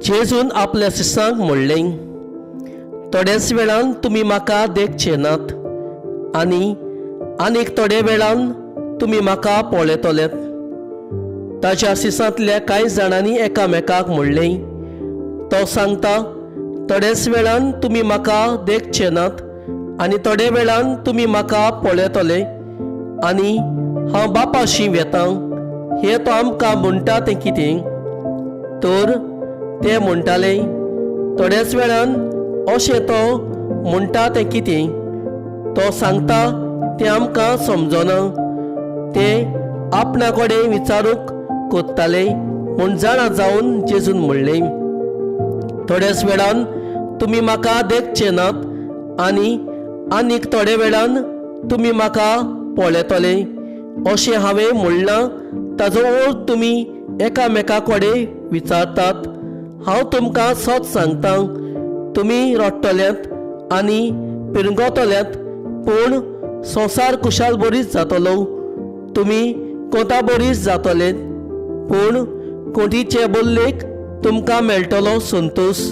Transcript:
जेजून आपल्या शिसांक म्हणलें, थोड्याच वेळान तुमी म्हाका देखचे नात आनी आनीक थोड्या वेळान तुमी म्हाका पळयतलेत. ताच्या शिसांतल्या कांय जाणांनी एकामेकाक म्हणलें, तो सांगता, थोड्याच वेळान तुमी म्हाका देखचे नात आनी थोड्या वेळान तुमी म्हाका पळयतले आनी हांव बापाशी वेतां. हे तो आमकां म्हणटा तें कितें? तर ते म्हणटाले, थोड्याच वेळान अशें तो म्हणटा तें कितें? तो सांगता तें आमकां समजना. ते आपणा कडेन विचारूंक कोत्ताले म्हूण जाणा जावन जेजून म्हणलें, थोड्याच वेळान तुमी म्हाका देखचे नात आनी आनीक थोड्या वेळान तुमी म्हाका पळयतले. अशें हांवें म्हणलां ताजो अर्थ तुमी एकामेका कडेन विचारतात. हांव तुमकां सच सांगतां, तुमी रडटल्यात आनी पिरगोतल्यात, पूण संवसार खुशाल बरीच जातलो. तुमी कोंता बरीच जातलेत, पूण कोंटीचे बोल्लेक तुमकां मेळटलो संतोश.